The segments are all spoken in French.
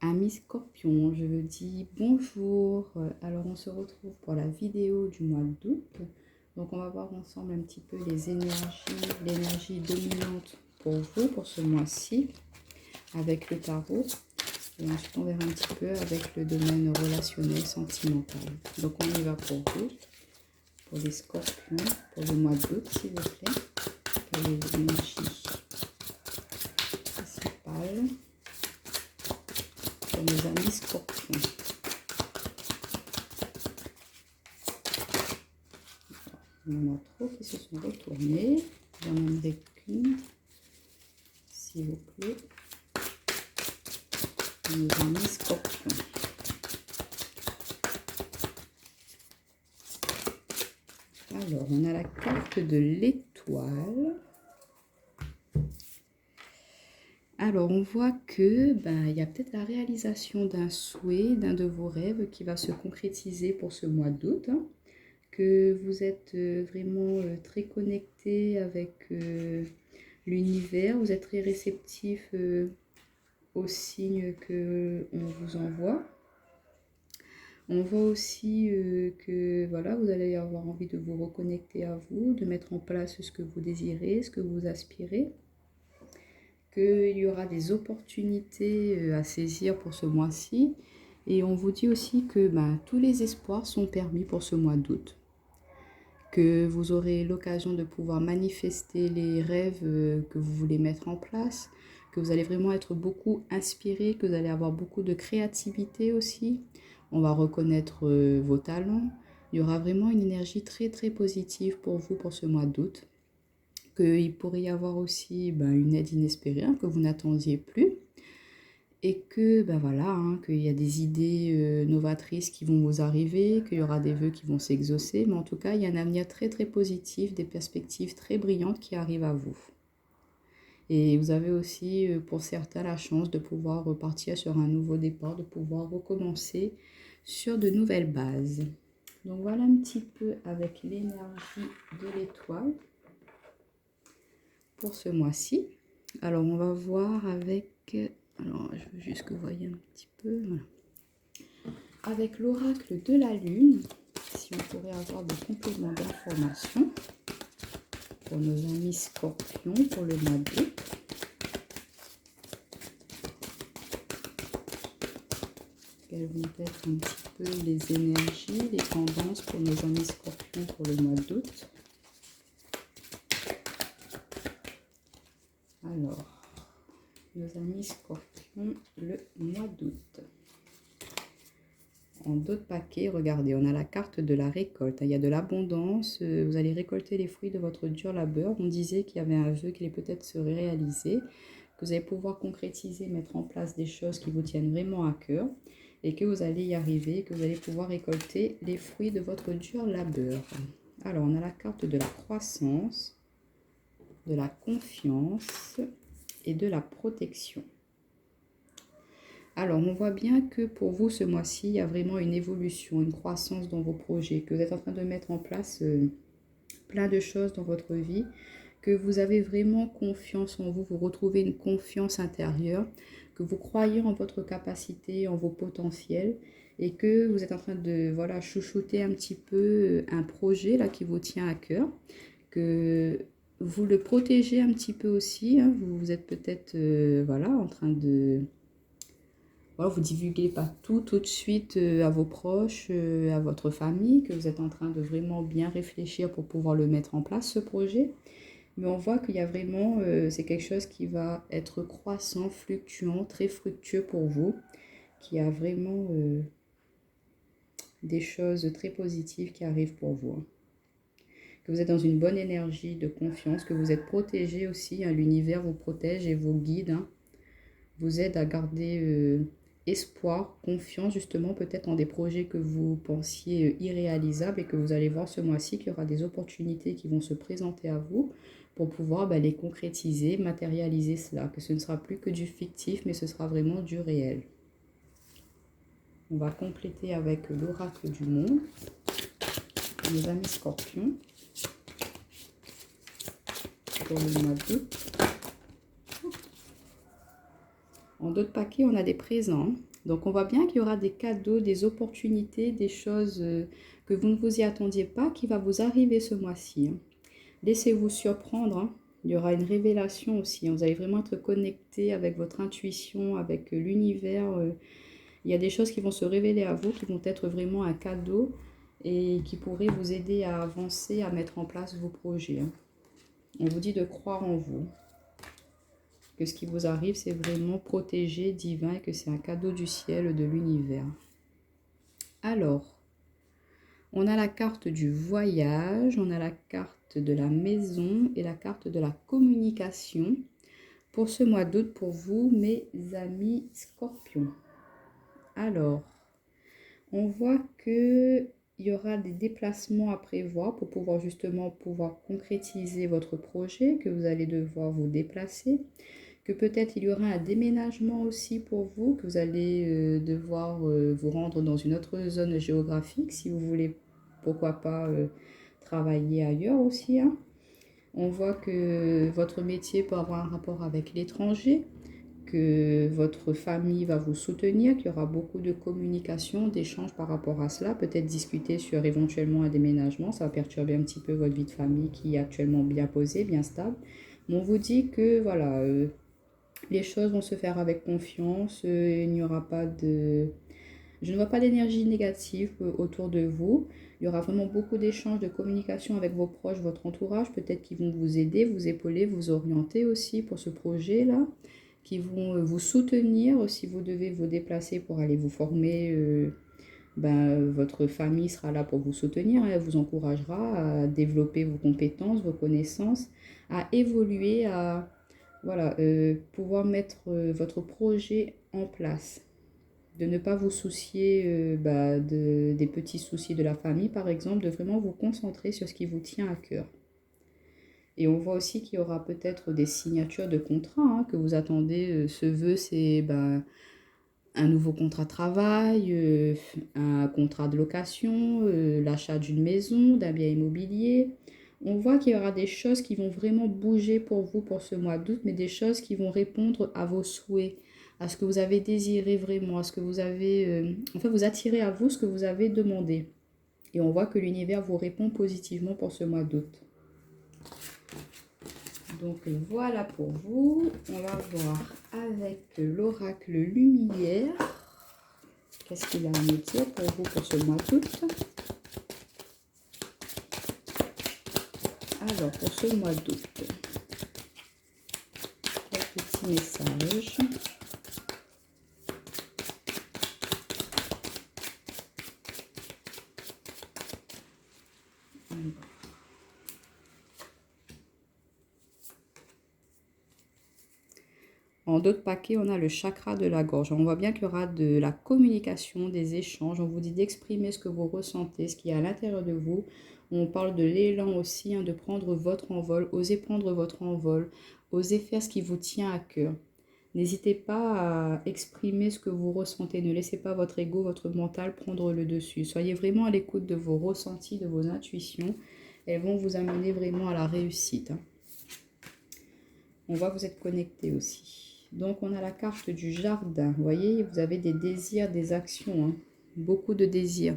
Amis Scorpion, je vous dis bonjour. Alors on se retrouve pour la vidéo du mois d'août. Donc on va voir ensemble un petit peu les énergies, l'énergie dominante pour vous pour ce mois-ci avec le tarot. Et ensuite on verra un petit peu avec le domaine relationnel, sentimental. Donc on y va pour vous, pour les Scorpions, pour le mois d'août s'il vous plaît. Quelle est l'énergie principale pour nos amis Scorpions? Il y en a trop qui se sont retournés. J'en aimerais qu'une, s'il vous plaît. Nos amis Scorpions. Alors, on a la carte de l'étoile. Alors, on voit que il y a peut-être la réalisation d'un souhait, d'un de vos rêves qui va se concrétiser pour ce mois d'août. Que vous êtes vraiment très connecté avec l'univers. Vous êtes très réceptif aux signes qu'on vous envoie. On voit aussi que voilà, vous allez avoir envie de vous reconnecter à vous, de mettre en place ce que vous désirez, ce que vous aspirez. Qu'il y aura des opportunités à saisir pour ce mois-ci. Et on vous dit aussi que tous les espoirs sont permis pour ce mois d'août. Que vous aurez l'occasion de pouvoir manifester les rêves que vous voulez mettre en place, que vous allez vraiment être beaucoup inspiré, que vous allez avoir beaucoup de créativité aussi. On va reconnaître vos talents. Il y aura vraiment une énergie très très positive pour vous pour ce mois d'août. Qu'il pourrait y avoir aussi une aide inespérée que vous n'attendiez plus. Et que voilà, qu'il y a des idées novatrices qui vont vous arriver, qu'il y aura des vœux qui vont s'exaucer. Mais en tout cas, il y a un avenir très très positif, des perspectives très brillantes qui arrivent à vous. Et vous avez aussi, pour certains, la chance de pouvoir repartir sur un nouveau départ, de pouvoir recommencer sur de nouvelles bases. Donc voilà un petit peu avec l'énergie de l'étoile pour ce mois-ci. Alors on va voir avec... Alors je veux juste que vous voyez un petit peu. Voilà. Avec l'oracle de la lune, si on pourrait avoir des compléments d'information pour nos amis Scorpions pour le mois d'août. Quelles vont être un petit peu les énergies, les tendances pour nos amis Scorpions pour le mois d'août. Alors, nos amis Scorpions le mois d'août. En d'autres paquets, regardez, on a la carte de la récolte. Il y a de l'abondance, vous allez récolter les fruits de votre dur labeur. On disait qu'il y avait un vœu qui allait peut-être se réaliser, que vous allez pouvoir concrétiser, mettre en place des choses qui vous tiennent vraiment à cœur et que vous allez y arriver, que vous allez pouvoir récolter les fruits de votre dur labeur. Alors, on a la carte de la croissance, de la confiance et de la protection. Alors, on voit bien que pour vous, ce mois-ci, il y a vraiment une évolution, une croissance dans vos projets, que vous êtes en train de mettre en place plein de choses dans votre vie, que vous avez vraiment confiance en vous, vous retrouvez une confiance intérieure, que vous croyez en votre capacité, en vos potentiels, et que vous êtes en train de chouchouter un petit peu un projet là qui vous tient à cœur, que vous le protégez un petit peu aussi, vous êtes peut-être en train de... Voilà, vous ne divulguez pas tout de suite à vos proches, à votre famille, que vous êtes en train de vraiment bien réfléchir pour pouvoir le mettre en place, ce projet. Mais on voit qu'il y a vraiment, c'est quelque chose qui va être croissant, fluctuant, très fructueux pour vous, qui a vraiment des choses très positives qui arrivent pour vous. Que vous êtes dans une bonne énergie de confiance, que vous êtes protégé aussi, l'univers vous protège et vous guide, vous aide à garder... espoir, confiance justement peut-être en des projets que vous pensiez irréalisables et que vous allez voir ce mois-ci qu'il y aura des opportunités qui vont se présenter à vous pour pouvoir les concrétiser, matérialiser cela, que ce ne sera plus que du fictif mais ce sera vraiment du réel. On va compléter avec l'oracle du monde, mes amis Scorpions, pour le mois d'août. En d'autres paquets, on a des présents. Donc, on voit bien qu'il y aura des cadeaux, des opportunités, des choses que vous ne vous y attendiez pas qui va vous arriver ce mois-ci. Laissez-vous surprendre. Il y aura une révélation aussi. Vous allez vraiment être connecté avec votre intuition, avec l'univers. Il y a des choses qui vont se révéler à vous, qui vont être vraiment un cadeau et qui pourraient vous aider à avancer, à mettre en place vos projets. On vous dit de croire en vous, que ce qui vous arrive, c'est vraiment protégé, divin, et que c'est un cadeau du ciel, de l'univers. Alors, on a la carte du voyage, on a la carte de la maison et la carte de la communication pour ce mois d'août pour vous, mes amis scorpions. Alors, on voit qu'il y aura des déplacements à prévoir pour pouvoir justement concrétiser votre projet, que vous allez devoir vous déplacer, que peut-être il y aura un déménagement aussi pour vous, que vous allez devoir vous rendre dans une autre zone géographique si vous voulez, pourquoi pas, travailler ailleurs aussi. On voit que votre métier peut avoir un rapport avec l'étranger, que votre famille va vous soutenir, qu'il y aura beaucoup de communication, d'échanges par rapport à cela, peut-être discuter sur éventuellement un déménagement, ça va perturber un petit peu votre vie de famille qui est actuellement bien posée, bien stable. Mais on vous dit que voilà, les choses vont se faire avec confiance, il n'y aura pas de... Je ne vois pas d'énergie négative autour de vous. Il y aura vraiment beaucoup d'échanges, de communication avec vos proches, votre entourage, peut-être qui vont vous aider, vous épauler, vous orienter aussi pour ce projet-là, qui vont vous soutenir si vous devez vous déplacer pour aller vous former. Votre famille sera là pour vous soutenir, elle vous encouragera à développer vos compétences, vos connaissances, à évoluer, à pouvoir mettre votre projet en place. De ne pas vous soucier des petits soucis de la famille, par exemple, de vraiment vous concentrer sur ce qui vous tient à cœur. Et on voit aussi qu'il y aura peut-être des signatures de contrats que vous attendez. Ce vœu, c'est un nouveau contrat de travail, un contrat de location, l'achat d'une maison, d'un bien immobilier. On voit qu'il y aura des choses qui vont vraiment bouger pour vous pour ce mois d'août, mais des choses qui vont répondre à vos souhaits, à ce que vous avez désiré vraiment, à ce que vous avez... vous attirez à vous ce que vous avez demandé. Et on voit que l'univers vous répond positivement pour ce mois d'août. Donc voilà pour vous. On va voir avec l'oracle Lumière. Qu'est-ce qu'il a à nous dire pour vous pour ce mois d'août? Alors, pour ce mois d'août, quelques petits messages. En d'autres paquets, on a le chakra de la gorge. On voit bien qu'il y aura de la communication, des échanges. On vous dit d'exprimer ce que vous ressentez, ce qui est à l'intérieur de vous. On parle de l'élan aussi, de prendre votre envol. Osez prendre votre envol. Osez faire ce qui vous tient à cœur. N'hésitez pas à exprimer ce que vous ressentez. Ne laissez pas votre ego, votre mental prendre le dessus. Soyez vraiment à l'écoute de vos ressentis, de vos intuitions. Elles vont vous amener vraiment à la réussite. On voit que vous êtes connecté aussi. Donc, on a la carte du jardin. Vous voyez, vous avez des désirs, des actions. Beaucoup de désirs.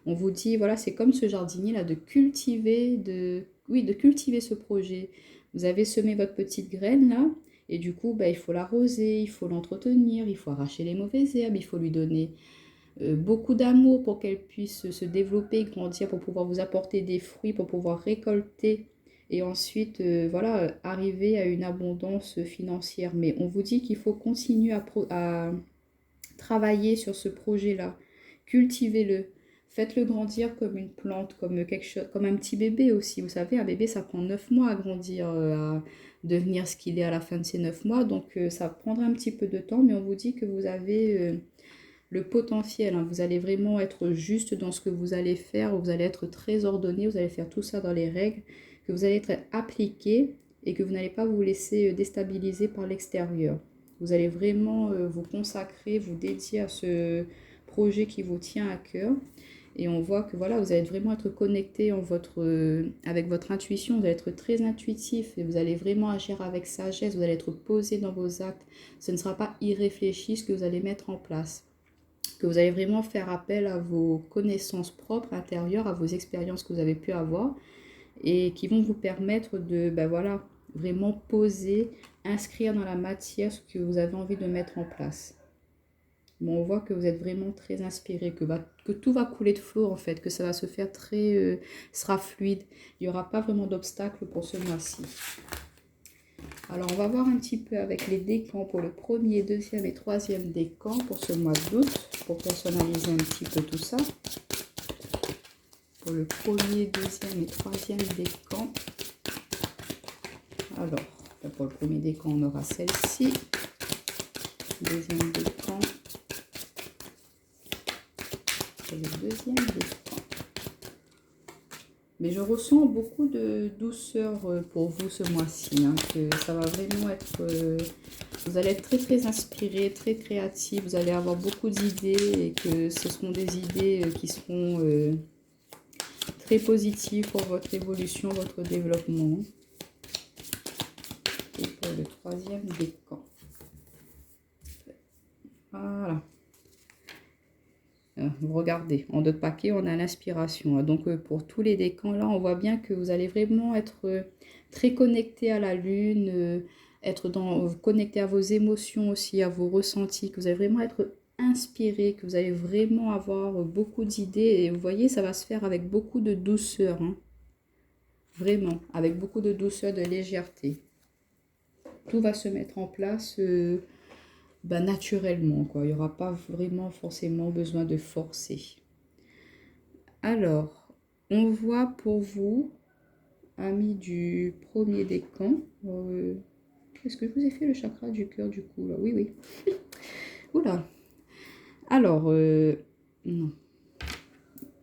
On vous dit, voilà, c'est comme ce jardinier-là, de cultiver ce projet. Vous avez semé votre petite graine, là. Et du coup, il faut l'arroser, il faut l'entretenir, il faut arracher les mauvaises herbes, il faut lui donner beaucoup d'amour pour qu'elle puisse se développer, grandir, pour pouvoir vous apporter des fruits, pour pouvoir récolter et ensuite arriver à une abondance financière. Mais on vous dit qu'il faut continuer à travailler sur ce projet-là. Cultivez-le. Faites-le grandir comme une plante, comme quelque chose, comme un petit bébé aussi. Vous savez, un bébé, ça prend 9 mois à grandir, à devenir ce qu'il est à la fin de ces 9 mois. Donc, ça prendra un petit peu de temps, mais on vous dit que vous avez le potentiel. Vous allez vraiment être juste dans ce que vous allez faire. Vous allez être très ordonné. Vous allez faire tout ça dans les règles, que vous allez être appliqué et que vous n'allez pas vous laisser déstabiliser par l'extérieur. Vous allez vraiment vous consacrer, vous dédier à ce projet qui vous tient à cœur. Et on voit que voilà, vous allez vraiment être connecté avec votre intuition, vous allez être très intuitif et vous allez vraiment agir avec sagesse, vous allez être posé dans vos actes. Ce ne sera pas irréfléchi ce que vous allez mettre en place. Que vous allez vraiment faire appel à vos connaissances propres intérieures, à vos expériences que vous avez pu avoir et qui vont vous permettre de, ben voilà, vraiment poser, inscrire dans la matière ce que vous avez envie de mettre en place. Bon, on voit que vous êtes vraiment très inspiré, que tout va couler de flot en fait, que ça va se faire sera fluide. Il n'y aura pas vraiment d'obstacle pour ce mois-ci. Alors, on va voir un petit peu avec les décans pour le premier, deuxième et troisième décan pour ce mois d'août, pour personnaliser un petit peu tout ça. Pour le premier, deuxième et troisième décan. Alors, pour le premier décan, on aura celle-ci. Deuxième décan. Et le deuxième décan. Mais je ressens beaucoup de douceur pour vous ce mois-ci. Hein, que ça va vraiment être... vous allez être très très inspiré, très créatif. Vous allez avoir beaucoup d'idées et que ce seront des idées qui seront très positives pour votre évolution, votre développement. Et pour le troisième décan. Voilà. Vous regardez, en deux paquets, on a l'inspiration. Donc, pour tous les décans, là, on voit bien que vous allez vraiment être très connecté à la lune, connecté à vos émotions aussi, à vos ressentis, que vous allez vraiment être inspiré, que vous allez vraiment avoir beaucoup d'idées. Et vous voyez, ça va se faire avec beaucoup de douceur. Hein. Vraiment, avec beaucoup de douceur, de légèreté. Tout va se mettre en place... naturellement, quoi. Il n'y aura pas vraiment forcément besoin de forcer. Alors, on voit pour vous, amis du premier décan, est-ce que je vous ai fait le chakra du cœur du coup là? Oui, oui. Oula. Alors, non.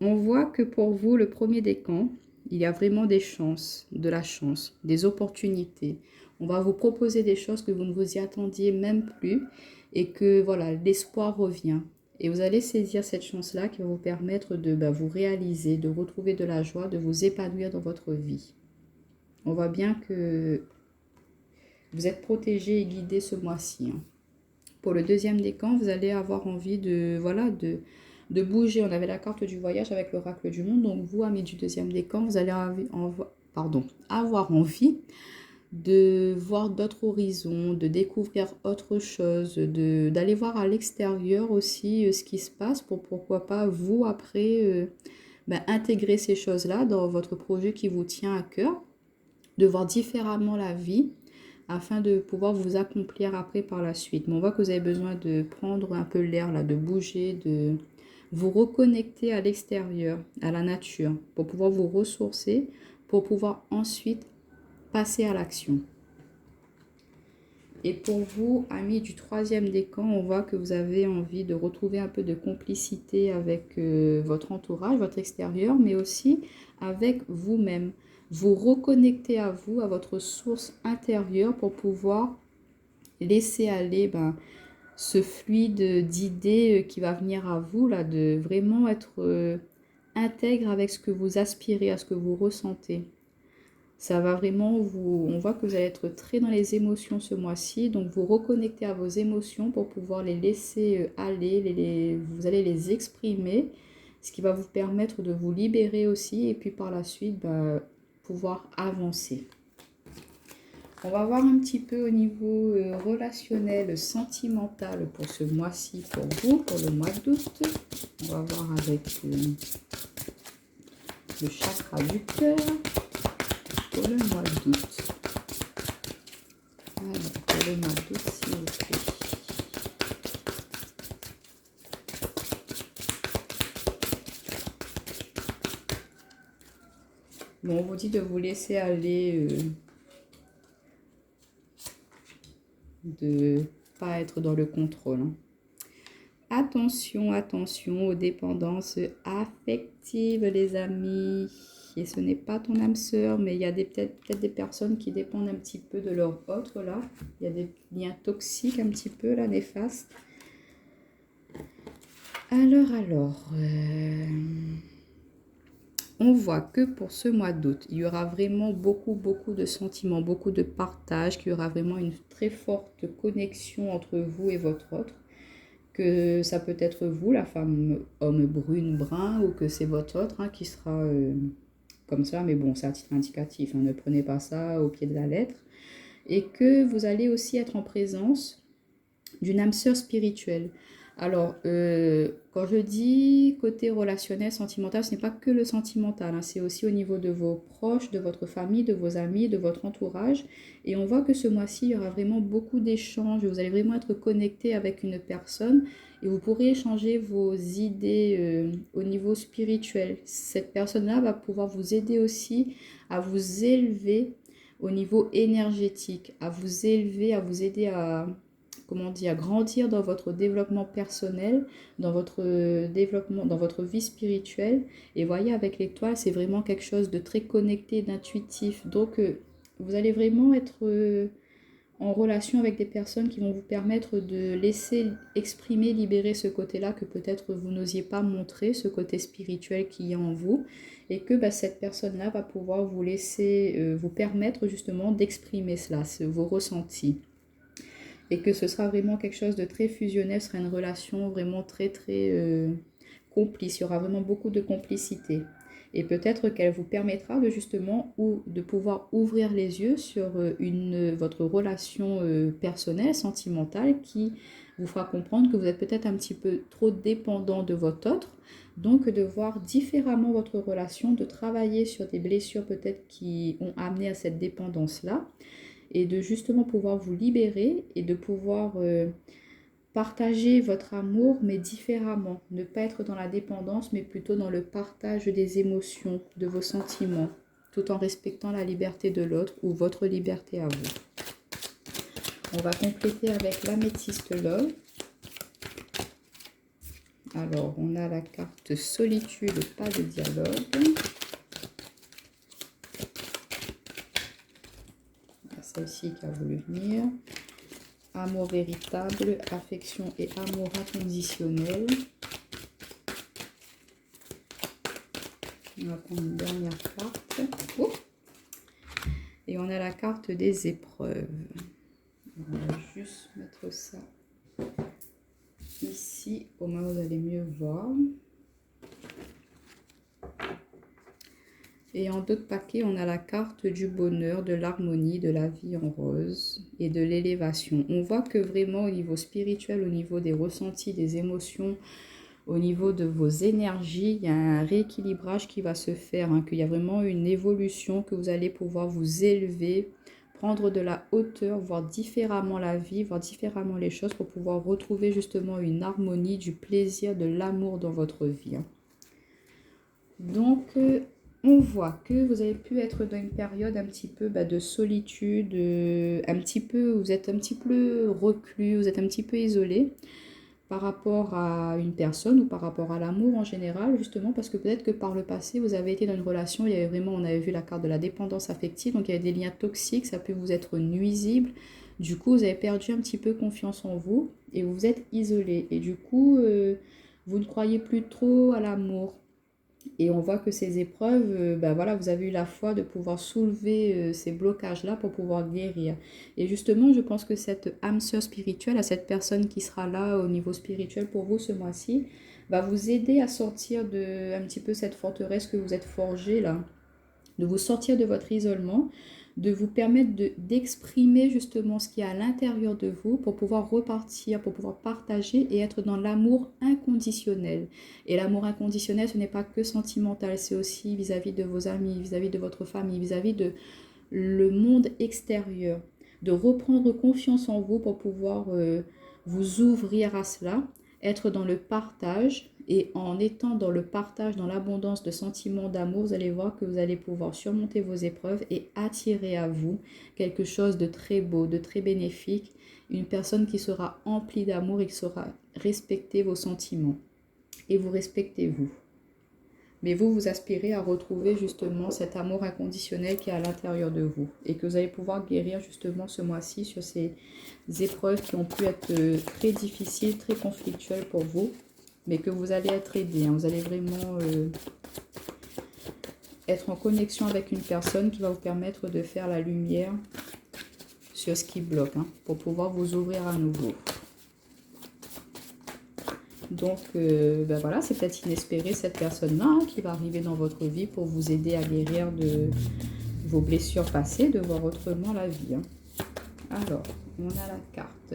On voit que pour vous, le premier décan, il y a vraiment des chances, de la chance, des opportunités. On va vous proposer des choses que vous ne vous y attendiez même plus et que voilà, l'espoir revient. Et vous allez saisir cette chance-là qui va vous permettre de vous réaliser, de retrouver de la joie, de vous épanouir dans votre vie. On voit bien que vous êtes protégé et guidé ce mois-ci. Hein. Pour le deuxième décan, vous allez avoir envie de bouger. On avait la carte du voyage avec l'oracle du monde. Donc vous, amis du deuxième décan, vous allez avoir envie de voir d'autres horizons, de découvrir autre chose, d'aller voir à l'extérieur aussi ce qui se passe pour pourquoi pas vous après intégrer ces choses-là dans votre projet qui vous tient à cœur, de voir différemment la vie afin de pouvoir vous accomplir après par la suite. Mais on voit que vous avez besoin de prendre un peu l'air là, de bouger, de vous reconnecter à l'extérieur, à la nature, pour pouvoir vous ressourcer, pour pouvoir ensuite passer à l'action. Et pour vous, amis du troisième décan, on voit que vous avez envie de retrouver un peu de complicité avec votre entourage, votre extérieur, mais aussi avec vous-même. Vous reconnecter à vous, à votre source intérieure pour pouvoir laisser aller ce fluide d'idées qui va venir à vous, là, de vraiment être intègre avec ce que vous aspirez, à ce que vous ressentez. Ça va vraiment on voit que vous allez être très dans les émotions ce mois-ci, donc vous reconnectez à vos émotions pour pouvoir les laisser aller, vous allez les exprimer, ce qui va vous permettre de vous libérer aussi et puis par la suite pouvoir avancer. On va voir un petit peu au niveau relationnel, sentimental pour ce mois-ci pour vous, pour le mois d'août. On va voir avec le chakra du cœur. Pour le mois d'août. Alors, pour le mois d'août, s'il vous plaît. Bon, on vous dit de vous laisser aller, de ne pas être dans le contrôle. Hein. Attention, attention aux dépendances affectives, les amis. Et ce n'est pas ton âme sœur, mais il y a peut-être des personnes qui dépendent un petit peu de leur autre, là. Il y a des liens toxiques un petit peu, là, néfastes. Alors, on voit que pour ce mois d'août, il y aura vraiment beaucoup de sentiments, beaucoup de partage, qu'il y aura vraiment une très forte connexion entre vous et votre autre. Que ça peut être vous, la femme, homme brune, brun, ou que c'est votre autre qui sera comme ça. Mais bon, c'est à titre indicatif, ne prenez pas ça au pied de la lettre. Et que vous allez aussi être en présence d'une âme sœur spirituelle. Alors, quand je dis côté relationnel, sentimental, ce n'est pas que le sentimental, c'est aussi au niveau de vos proches, de votre famille, de vos amis, de votre entourage. Et on voit que ce mois-ci, il y aura vraiment beaucoup d'échanges. Vous allez vraiment être connecté avec une personne et vous pourrez échanger vos idées au niveau spirituel. Cette personne-là va pouvoir vous aider aussi à vous élever au niveau énergétique, à vous élever, à vous aider à comment dire, à grandir dans votre développement personnel, dans votre développement, dans votre vie spirituelle. Et voyez, avec l'étoile, c'est vraiment quelque chose de très connecté, d'intuitif. Donc, vous allez vraiment être en relation avec des personnes qui vont vous permettre de laisser exprimer, libérer ce côté-là que peut-être vous n'osiez pas montrer, ce côté spirituel qu'il y a en vous. Et que cette personne-là va pouvoir vous laisser, vous permettre justement d'exprimer cela, vos ressentis. Et que ce sera vraiment quelque chose de très fusionnel, ce sera une relation vraiment très complice, il y aura vraiment beaucoup de complicité. Et peut-être qu'elle vous permettra de justement de pouvoir ouvrir les yeux sur votre relation personnelle, sentimentale, qui vous fera comprendre que vous êtes peut-être un petit peu trop dépendant de votre autre. Donc de voir différemment votre relation, de travailler sur des blessures peut-être qui ont amené à cette dépendance-là. Et de justement pouvoir vous libérer et de pouvoir partager votre amour, mais différemment. Ne pas être dans la dépendance, mais plutôt dans le partage des émotions, de vos sentiments, tout en respectant la liberté de l'autre ou votre liberté à vous. On va compléter avec l'améthyste love. Alors, on a la carte solitude, pas de dialogue. Celle-ci qui a voulu venir. Amour véritable, affection et amour inconditionnel. On va prendre une dernière carte. Oh, et on a la carte des épreuves. On va juste mettre ça ici, au moins vous allez mieux voir. Et en d'autres paquets, on a la carte du bonheur, de l'harmonie, de la vie en rose et de l'élévation. On voit que vraiment au niveau spirituel, au niveau des ressentis, des émotions, au niveau de vos énergies, il y a un rééquilibrage qui va se faire, qu'il y a vraiment une évolution, que vous allez pouvoir vous élever, prendre de la hauteur, voir différemment la vie, voir différemment les choses pour pouvoir retrouver justement une harmonie, du plaisir, de l'amour dans votre vie. Donc, on voit que vous avez pu être dans une période un petit peu de solitude, vous êtes un petit peu reclus, vous êtes un petit peu isolé par rapport à une personne ou par rapport à l'amour en général, justement parce que peut-être que par le passé, vous avez été dans une relation, il y avait vraiment, on avait vu la carte de la dépendance affective, donc il y avait des liens toxiques, ça peut vous être nuisible. Du coup, vous avez perdu un petit peu confiance en vous et vous vous êtes isolé. Et du coup, vous ne croyez plus trop à l'amour. Et on voit que ces épreuves, voilà, vous avez eu la foi de pouvoir soulever ces blocages-là pour pouvoir guérir. Et justement, je pense que cette âme sœur spirituelle, à cette personne qui sera là au niveau spirituel pour vous ce mois-ci, va vous aider à sortir de un petit peu cette forteresse que vous êtes forgée là, de vous sortir de votre isolement, de vous permettre d'exprimer justement ce qu'il y a à l'intérieur de vous pour pouvoir repartir, pour pouvoir partager et être dans l'amour inconditionnel. Et l'amour inconditionnel, ce n'est pas que sentimental, c'est aussi vis-à-vis de vos amis, vis-à-vis de votre famille, vis-à-vis de le monde extérieur. De reprendre confiance en vous pour pouvoir vous ouvrir à cela, être dans le partage. Et en étant dans le partage, dans l'abondance de sentiments d'amour, vous allez voir que vous allez pouvoir surmonter vos épreuves et attirer à vous quelque chose de très beau, de très bénéfique. Une personne qui sera emplie d'amour et qui saura respecter vos sentiments. Et vous respectez vous. Mais vous aspirez à retrouver justement cet amour inconditionnel qui est à l'intérieur de vous. Et que vous allez pouvoir guérir justement ce mois-ci sur ces épreuves qui ont pu être très difficiles, très conflictuelles pour vous. mais que vous allez être aidé. Hein. Vous allez vraiment être en connexion avec une personne qui va vous permettre de faire la lumière sur ce qui bloque, hein, pour pouvoir vous ouvrir à nouveau. Donc, ben voilà, c'est peut-être inespéré cette personne-là, hein, qui va arriver dans votre vie pour vous aider à guérir de vos blessures passées, de voir autrement la vie. Hein. Alors, on a la carte.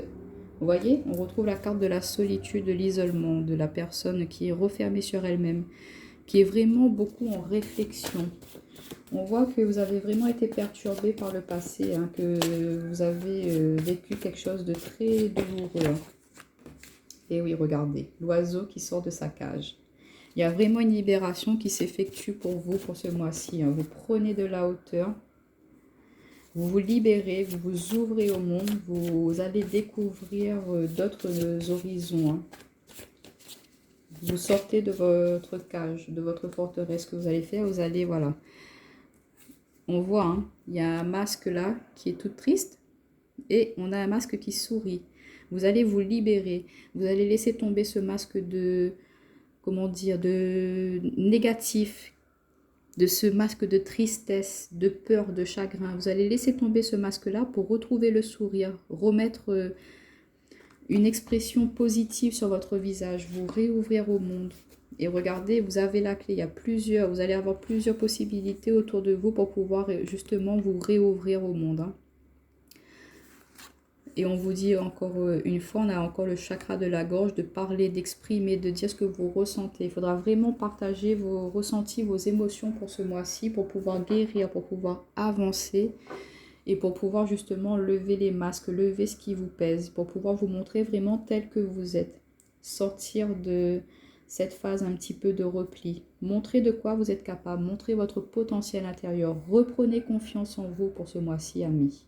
Vous voyez, on retrouve la carte de la solitude, de l'isolement, de la personne qui est refermée sur elle-même, qui est vraiment beaucoup en réflexion. On voit que vous avez vraiment été perturbé par le passé, hein, que vous avez vécu quelque chose de très douloureux. Et oui, regardez, l'oiseau qui sort de sa cage. Il y a vraiment une libération qui s'effectue pour vous pour ce mois-ci. Hein. Vous prenez de la hauteur, vous vous libérez, vous vous ouvrez au monde, vous allez découvrir d'autres horizons. Hein. Vous sortez de votre cage, de votre forteresse. Que vous allez faire, vous allez, voilà. On voit, hein, il y a un masque là qui est tout triste et on a un masque qui sourit. Vous allez vous libérer. Vous allez laisser tomber ce masque de, comment dire, de négatif, de ce masque de tristesse, de peur, de chagrin. Vous allez laisser tomber ce masque-là pour retrouver le sourire, remettre une expression positive sur votre visage, vous réouvrir au monde. Et regardez, vous avez la clé, il y a plusieurs, vous allez avoir plusieurs possibilités autour de vous pour pouvoir justement vous réouvrir au monde. Hein. Et on vous dit encore une fois, on a encore le chakra de la gorge, de parler, d'exprimer, de dire ce que vous ressentez. Il faudra vraiment partager vos ressentis, vos émotions pour ce mois-ci, pour pouvoir guérir, pour pouvoir avancer et pour pouvoir justement lever les masques, lever ce qui vous pèse, pour pouvoir vous montrer vraiment tel que vous êtes. Sortir de cette phase un petit peu de repli. Montrer de quoi vous êtes capable, montrer votre potentiel intérieur. Reprenez confiance en vous pour ce mois-ci, amis.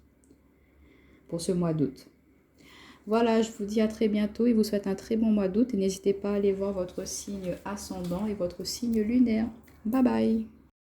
Pour ce mois d'août. Voilà, je vous dis à très bientôt et vous souhaite un très bon mois d'août. Et n'hésitez pas à aller voir votre signe ascendant et votre signe lunaire. Bye bye!